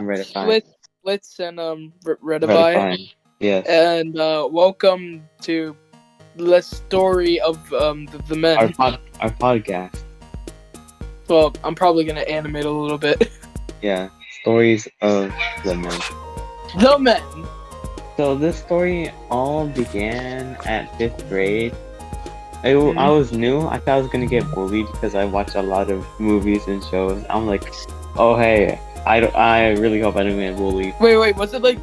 Redify. Splits and Redify, Redify. Yes. and welcome to the story of the men. Our podcast. Well, I'm probably gonna animate a little bit. Yeah. Stories of the men. The men. So this story all began at 5th grade. I Mhm. was new. I thought I was gonna get bullied because I watch a lot of movies and shows. I'm like, oh hey, I really hope I don't get bullied. Wait, was it like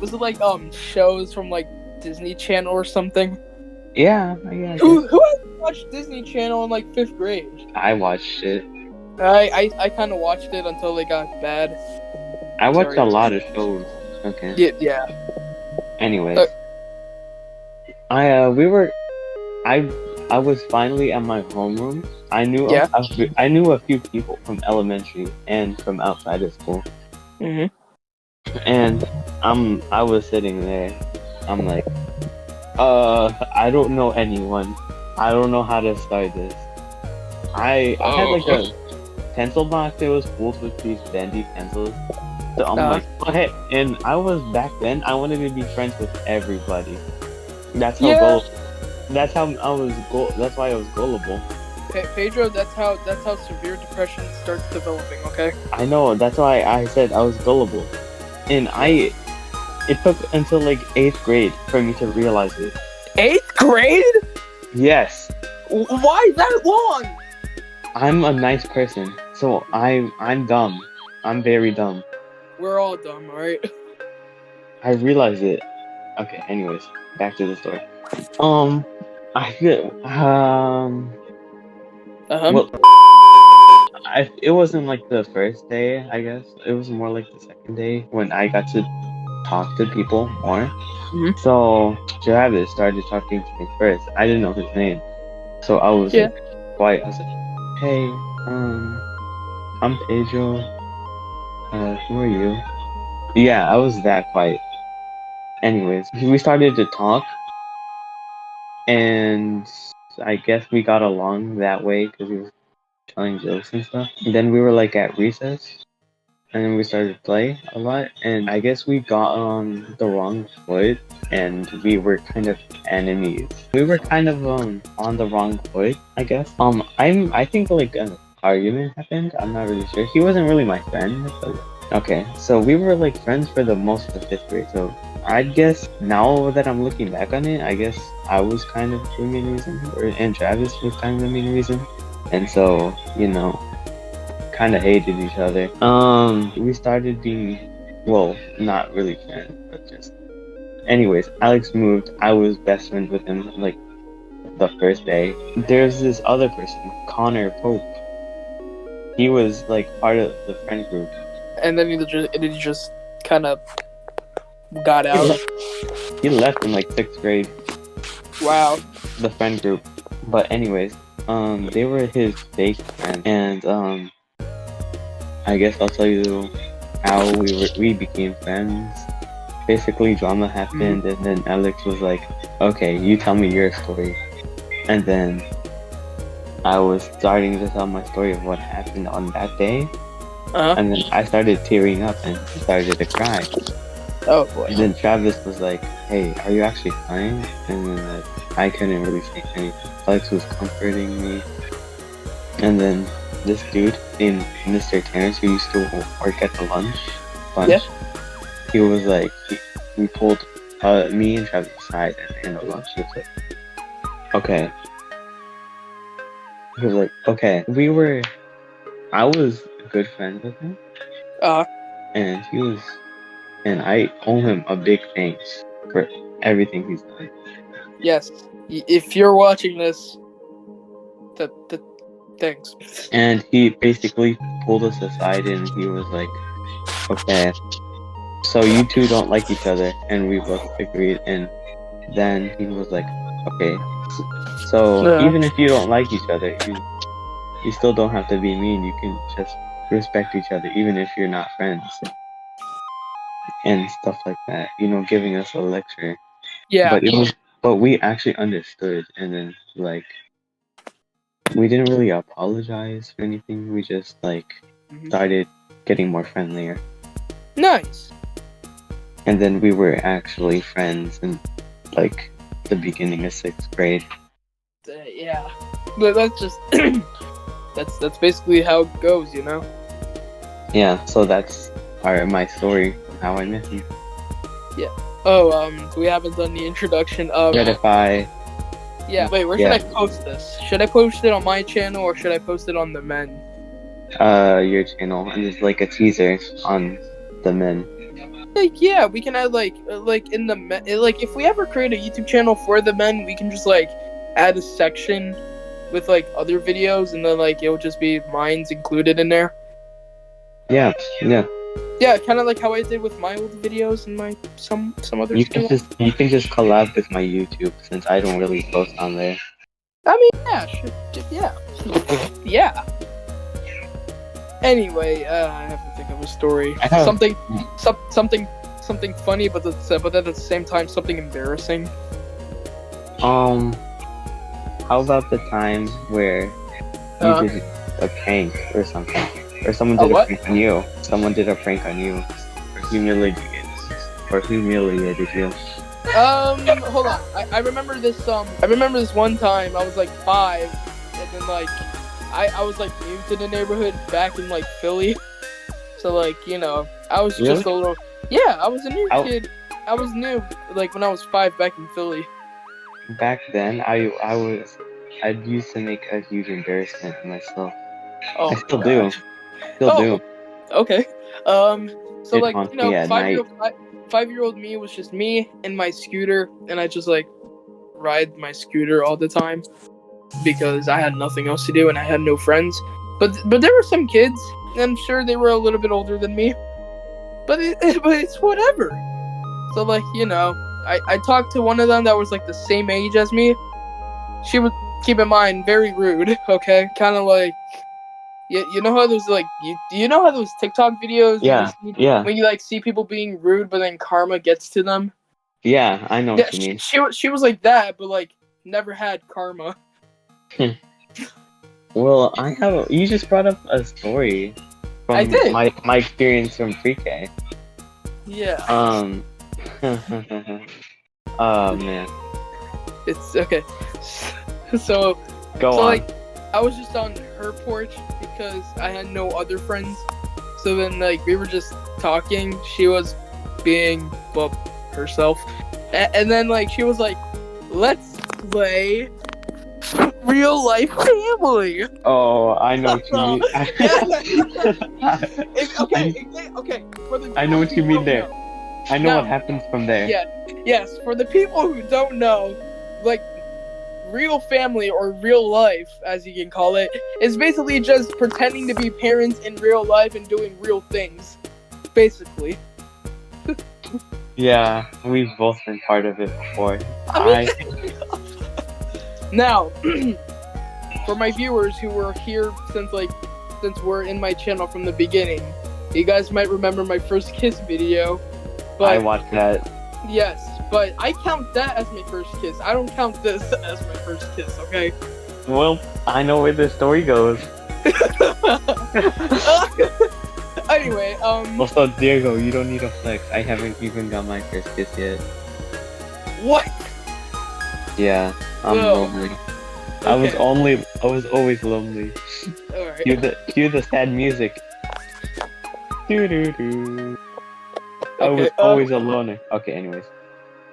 shows from like Disney Channel or something? Yeah. Who hasn't watched Disney Channel in like 5th grade? I watched it. I kind of watched it until they got bad. I watched Sorry. a lot of shows. Okay. Yeah. Anyways, I was finally at my homeroom. I knew a few people from elementary and from outside of school. Mhm. And I was sitting there. I'm like, I don't know anyone. I don't know how to start this. I had like a pencil box that was full with these bendy pencils. So I'm like, okay. And I was back then. I wanted to be friends with everybody. That's how That's how I was. That's why I was gullible. Pedro, that's how severe depression starts developing. Okay. I know. That's why I said I was gullible, and it took until like 8th grade for me to realize it. 8th grade? Yes. Why that long? I'm a nice person, so I'm dumb. I'm very dumb. We're all dumb, alright? I realized it. Okay. Anyways, back to the story. I feel Well, it wasn't like the first day, I guess. It was more like the second day when I got to talk to people more. Mm-hmm. So Travis started talking to me first. I didn't know his name, so I was like, quiet. I was like, "Hey, I'm Pedro. Who are you?" Yeah, I was that quiet. Anyways, we started to talk, and I guess we got along that way because he was telling jokes and stuff. And then we were like at recess, and then we started to play a lot, and I guess we got on the wrong foot, and we were kind of enemies. We were kind of on the wrong foot, I guess. I think like an argument happened. I'm not really sure. He wasn't really my friend, but okay. So we were like friends for the most of the 5th grade. So I guess now that I'm looking back on it, I guess I was kind of the main reason, and Travis was kind of the main reason, and so kind of hated each other. We started being, well, not really friends, but just. Anyways, Alex moved. I was best friends with him like the first day. There's this other person, Connor Pope. He was like part of the friend group. And then he just kind of got out. He left in like 6th grade. Wow. The friend group. But anyways, they were his fake friends, and I guess I'll tell you how we became friends. Basically, drama happened, and then Alex was like, "Okay, you tell me your story." And then I was starting to tell my story of what happened on that day, and then I started tearing up and started to cry. Oh boy! And then Travis was like, "Hey, are you actually crying?" And then I couldn't really say anything. Alex was comforting me, and then this dude named Mr. Terrence, who used to work at the lunch, he was like, he pulled me and Travis aside at the end of lunch. He was like, okay. He was like, okay. I was good friends with him. And I owe him a big thanks for everything he's done. Yes. If you're watching this, thanks. And he basically pulled us aside and he was like, okay, so you two don't like each other, and we both agreed. And then he was like, okay, so even if you don't like each other, you still don't have to be mean. You can just respect each other, even if you're not friends, and stuff like that. Giving us a lecture. Yeah. But we actually understood, and then like we didn't really apologize for anything. We just like started getting more friendlier. Nice. And then we were actually friends in like the beginning of 6th grade. Yeah, but that's just that's basically how it goes, you know. Yeah, so that's my story of how I met you. Oh, we haven't done the introduction of Redify. Yeah, wait, where should I post this? Should I post it on my channel or should I post it on the men? Your channel, and there's like a teaser on the men. Like, yeah, we can add like in the men, like if we ever create a YouTube channel for the men, we can just like add a section with like other videos, and then like it'll just be mine's included in there. Yeah. Yeah, kind of like how I did with my old videos and my some other. You can just collab with my YouTube since I don't really post on there. I mean, yeah, sure, yeah. Anyway, I have to think of a story. Something funny, but at the same time something embarrassing. How about the time where you did a prank or something, or someone did a prank on you? Someone did a prank on you, or humiliated you. Hold on. I remember this. I remember this one time. I was like 5, and then like I was like new to the neighborhood back in like Philly. So like, you know, I was just a little. Yeah, I was a new kid. I was new like when I was 5 back in Philly. Back then, I used to make a huge embarrassment of myself. Oh, I still do. Do. Okay. So like, you know, 5-year-old me was just me and my scooter, and I just like ride my scooter all the time because I had nothing else to do and I had no friends. But there were some kids, and I'm sure they were a little bit older than me. But it's whatever. So like, you know, I talked to one of them that was like the same age as me. She was, keep in mind, very rude. Okay, kind of like. You know how there's like you know how those TikTok videos when you like see people being rude but then karma gets to them? Yeah, I know what you mean. She was like that, but like never had karma. Well, you just brought up a story from I did. my experience from pre-K. Yeah. Oh man. It's okay. So Go on. Like I was just on her porch because I had no other friends. So then, like, we were just talking. She was being, well, herself. And then, like, she was like, let's play Real Life Family. Oh, I know what you mean. Okay. I know what you mean there. I know what happens from there. Yeah. Yes, for the people who don't know, like, Real Family, or real life, as you can call it, is basically just pretending to be parents in real life and doing real things. Basically. Yeah, we've both been part of it before. Now, for my viewers who were here since we're in my channel from the beginning, you guys might remember my first kiss video. But I watched that. Yes. But I count that as my first kiss. I don't count this as my first kiss, okay? Well, I know where the story goes. Anyway, Also, Diego, you don't need a flex. I haven't even got my first kiss yet. What? Yeah, I'm lonely. Okay. I was always lonely. Alright. Cue the sad music. Doo-doo-doo. I Okay, was always a loner. Okay,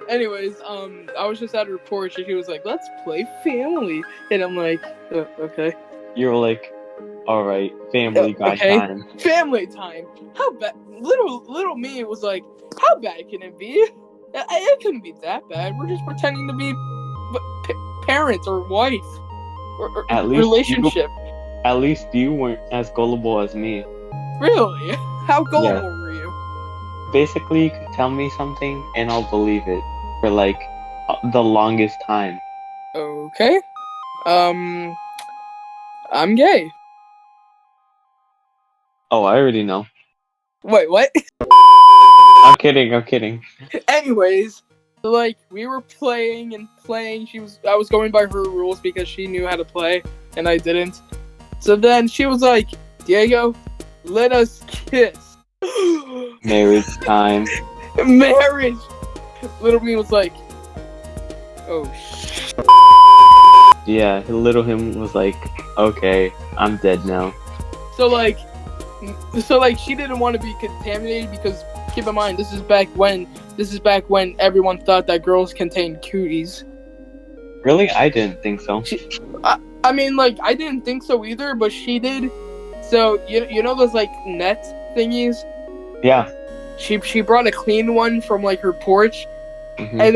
Anyways, I was just at her porch and she was like, let's play Family. And I'm like, okay. You're like, alright, family time. Family time. How bad? Little me was like, how bad can it be? It couldn't be that bad. We're just pretending to be parents or wife or at least relationship. At least you weren't as gullible as me. Really? How gullible were you? Basically, you could tell me something and I'll believe it for like the longest time. Okay. I'm gay. Oh, I already know. Wait, what? I'm kidding. Anyways, so like we were playing. I was going by her rules because she knew how to play and I didn't. So then she was like, Diego, let us kiss. Marriage time. Marriage. Little me was like, oh shit. Yeah, little him was like, okay, I'm dead now. So like she didn't want to be contaminated because keep in mind this is back when everyone thought that girls contained cooties. Really? I didn't think so. I mean, like, I didn't think so either, but she did. So you know those like net thingies? Yeah. She brought a clean one from like her porch, and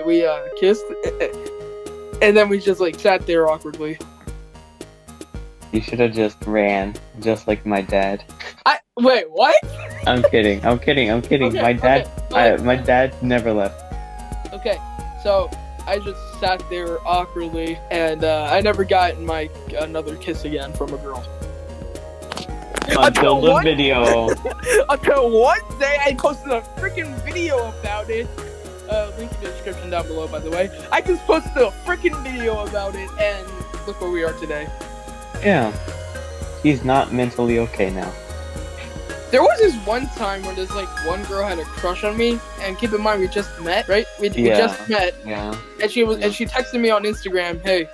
we kissed, and then we just like sat there awkwardly. You should have just ran, just like my dad. Wait, what? I'm kidding. Okay, my dad, my dad never left. Okay, so I just sat there awkwardly, and I never got another kiss again from a girl. Until the video. Until one day I posted a freaking video about it. Link in the description down below, by the way. I just posted a freaking video about it, and look where we are today. Yeah. He's not mentally okay now. There was this one time where this like one girl had a crush on me, and keep in mind we just met, right? We just met. Yeah. And she texted me on Instagram, "Hey,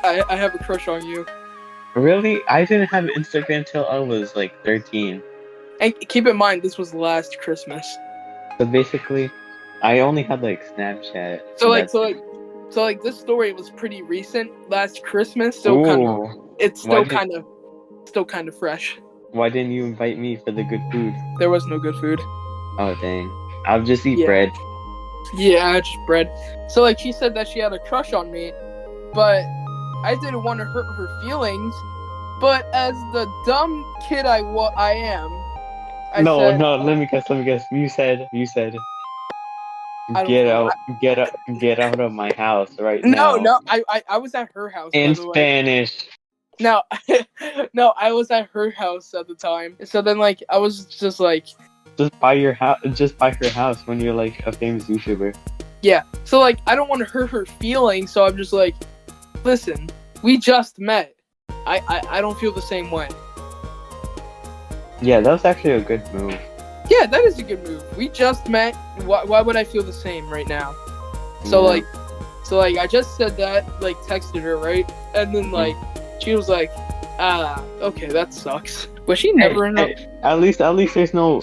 I have a crush on you." Really? I didn't have Instagram till I was like 13. And keep in mind this was last Christmas. So basically, I only had like Snapchat. So this story was pretty recent, last Christmas. So it's still kind of fresh. Why didn't you invite me for the good food? There was no good food. Oh dang! I'll just eat bread. Yeah, just bread. So like she said that she had a crush on me, but I didn't want to hurt her feelings. But as the dumb kid I am, No, let me guess. You said get out of my house right now. No, I was at her house. In Spanish. No, no, I was at her house at the time. So then, like, I was just like, just buy her house when you're like a famous YouTuber. Yeah. So like, I don't want to hurt her feelings. So I'm just like, listen, we just met. I don't feel the same way. Yeah, that was actually a good move. Yeah, that is a good move. We just met. Why would I feel the same right now? So like, I just said that, like, texted her, right? And then like, she was like, okay, that sucks. But she never At least there's no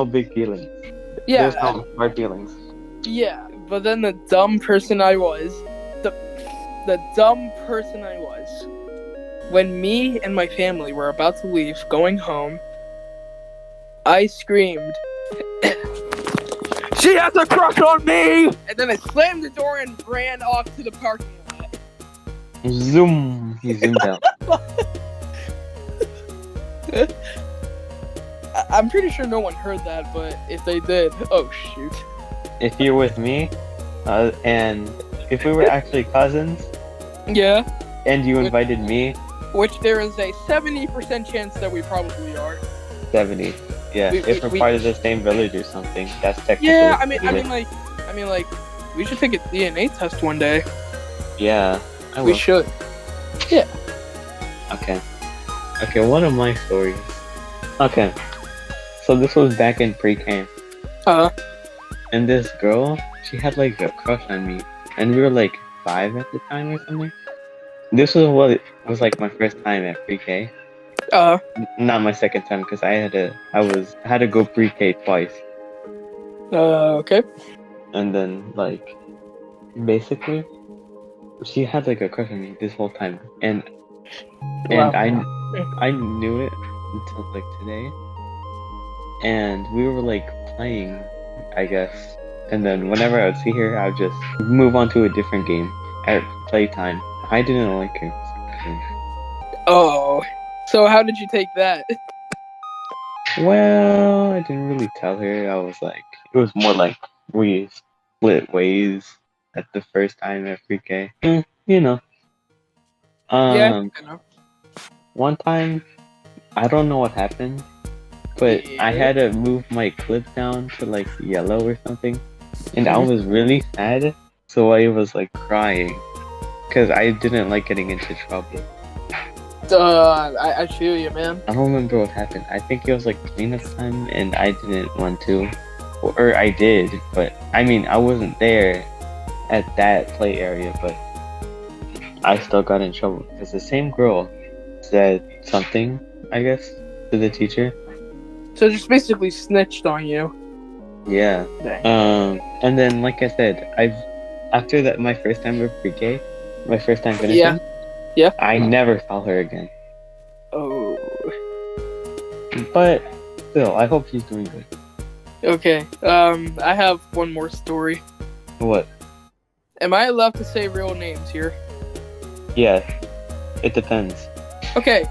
big feelings. Yeah. There's no hard feelings. Yeah, but then the dumb person I was, when me and my family were about to leave, going home, I screamed, "She has a crush on me!" And then I slammed the door and ran off to the parking lot. Zoom! He zoomed out. I'm pretty sure no one heard that, but if they did, oh shoot. If you're with me, and if we were actually cousins, yeah, and you invited me, which there is a 70% chance that we probably are. 70. Yeah, if we're part of the same village or something, that's technically. Yeah, I mean, like, we should take a DNA test one day. Yeah, I will. We should. Yeah. Okay, one of my stories. Okay, so this was back in pre-K. And this girl, she had like a crush on me, and we were like 5 at the time or something. This was what it was like my first time at pre-K. Not my second time, because I had to go pre-K twice. Okay. And then like, basically, she had like a crush on me this whole time, and wow. I knew it until like today, and we were like playing, I guess, and then whenever I would see her, I would just move on to a different game at playtime. I didn't like her. Oh, so how did you take that? Well, I didn't really tell her. I was like, it was more like we split ways at the first time at pre-K. You know. Yeah, I know. One time, I don't know what happened, but I had to move my clip down to like yellow or something, and I was really sad, so I was like crying, because I didn't like getting into trouble. I feel you, man. I don't remember what happened. I think it was like cleanup time, and I didn't want to, or I did, but I mean, I wasn't there at that play area, but I still got in trouble because the same girl said something, I guess, to the teacher. So just basically snitched on you. Yeah. And then, like I said, after that, my first time with pre-K, my first time finishing. Yeah. I never saw her again. Oh. But still, I hope she's doing good. Okay. I have one more story. What? Am I allowed to say real names here? Yes. It depends. Okay.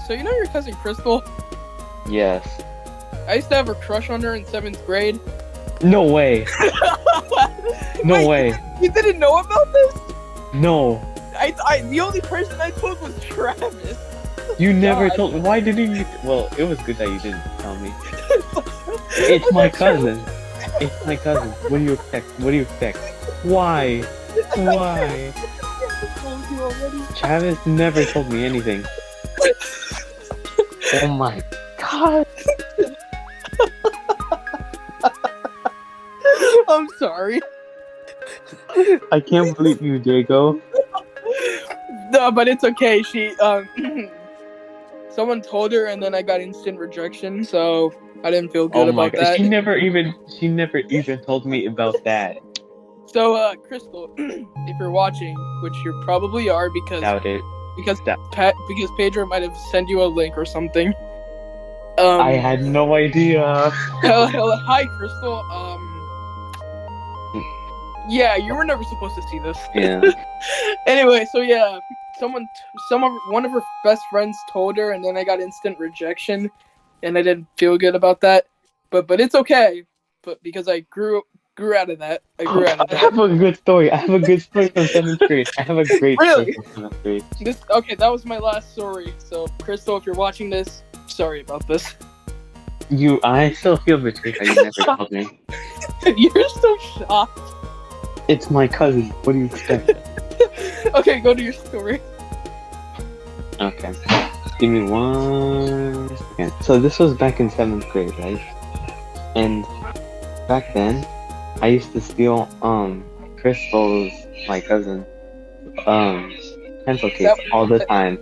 So you know your cousin Crystal? Yes. I used to have a crush on her in 7th grade. No way. No Wait, way. You didn't know about this? No. The only person I told was Travis. You never told me. Why didn't you? Well, it was good that you didn't tell me. It's my cousin. It's my cousin. What do you expect? What do you expect? Why? Why? Travis never told me anything. Oh my god. I'm sorry. I can't believe you, Diego. No, but it's okay. She, someone told her, and then I got instant rejection, so I didn't feel good about that. She never even told me about that. So, Crystal, if you're watching, which you probably are, because Doubt it. Because Pedro might have sent you a link or something. I had no idea. Hi, Crystal. Yeah, you were never supposed to see this. Yeah. Anyway, so yeah, one of her best friends told her, and then I got instant rejection, and I didn't feel good about that. But it's okay. But because I grew out of that. I have a good story. I have a good story from 7th grade. I have a great story from 7th grade. Okay, that was my last story. So, Crystal, if you're watching this, sorry about this. I still feel betrayed that you never told me. You're so shocked. It's my cousin. What do you expect? Okay, go to your story. Okay. Give me 1 second. So this was back in 7th grade, right? And back then, I used to steal Crystal's, my cousin, pencil case all the time.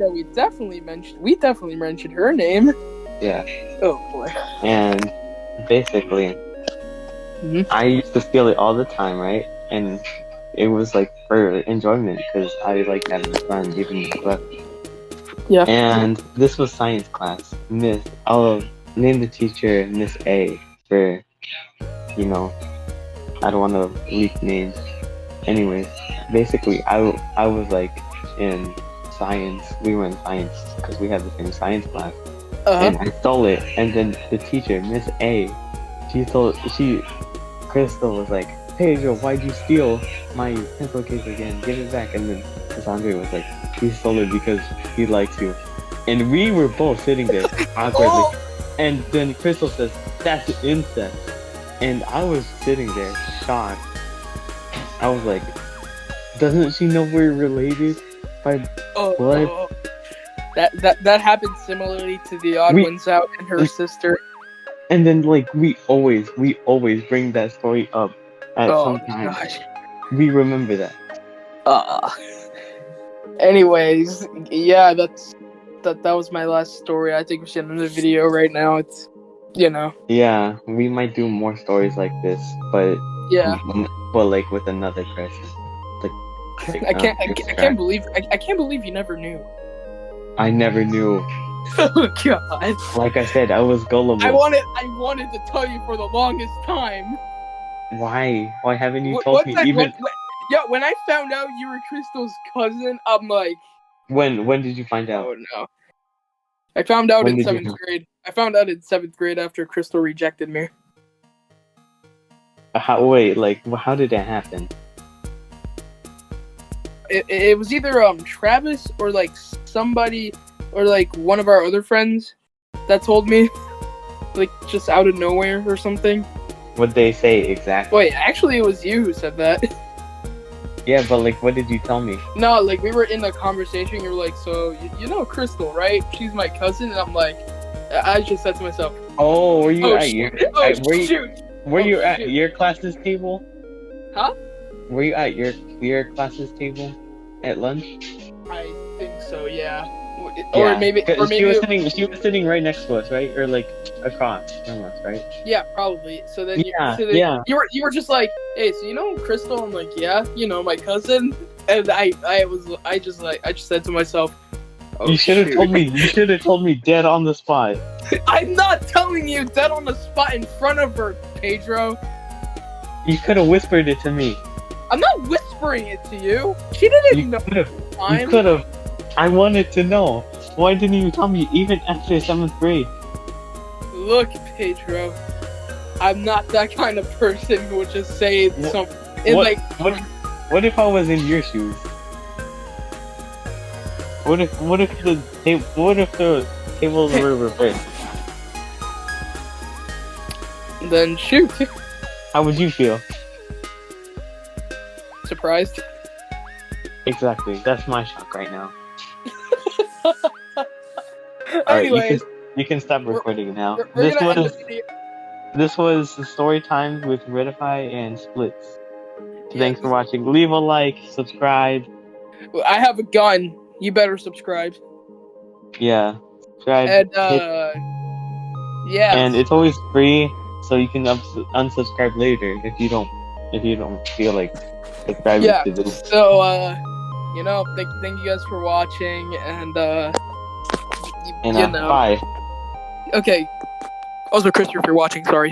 Yeah, we definitely mentioned her name. Yeah. Oh boy. And basically, I used to steal it all the time, right? And it was like for enjoyment because I like having fun, even left. Yeah. And this was science class. I'll name the teacher Miss A for, I don't want to leak names. Anyways, basically, I was like in science. We were in science because we had the same science class. And I stole it. And then the teacher, Miss A, Crystal was like, Pedro, why'd you steal my pencil case again? Give it back. And then Cassandra was like, he stole it because he likes you. And we were both sitting there awkwardly. And then Crystal says, that's incest. And I was sitting there shocked. I was like, doesn't she know we're related by blood? That happened similarly to the odd ones out and her sister. And then like we always bring that story up at some time. Gosh. We remember that. Anyways, yeah, that was my last story. I think we should end the video right now. It's Yeah, we might do more stories like this, but like with another person. I can't believe you never knew. I never knew. Oh god. Like I said, I was gullible. I wanted to tell you for the longest time. Why? Why haven't you told me even? When I found out you were Crystal's cousin, I'm like. When did you find out? Oh no. I found out in 7th grade. I found out in 7th grade after Crystal rejected me. How did that happen? It was either Travis or like somebody or like one of our other friends that told me, like just out of nowhere or something. What'd they say exactly? Wait, actually it was you who said that. Yeah, but like, what did you tell me? No, like we were in a conversation. You were like, "So you know Crystal, right? She's my cousin." And I'm like, I just said to myself, "Oh, were you at your class's table? Huh? Were you at your class's table at lunch? I think so. Yeah. Or maybe she was sitting right next to us, right? Or like across from us, right? Yeah, probably. So then you were just like, "Hey, so you know Crystal?" I'm like, "Yeah, you know my cousin." And I just said to myself, "Oh, you should have told me. You should have told me dead on the spot." I'm not telling you dead on the spot in front of her, Pedro. You could have whispered it to me. I'm not whispering it to you. She didn't know. You could have. I wanted to know. Why didn't you tell me even after 7th grade? Look, Pedro, I'm not that kind of person who would just say something. What if I was in your shoes? What if the tables were reversed? Then shoot. How would you feel? Surprised. Exactly. That's my shock right now. Anyways, you can stop recording now. This was the story time with Redify and Splits. Thanks for watching. Leave a like, subscribe. I have a gun. You better subscribe. Yeah, subscribe. And yeah. And it's always free, so you can unsubscribe later if you don't feel like subscribing to this. So thank you guys for watching, and bye. Okay. Also, Chris, if you're watching, sorry.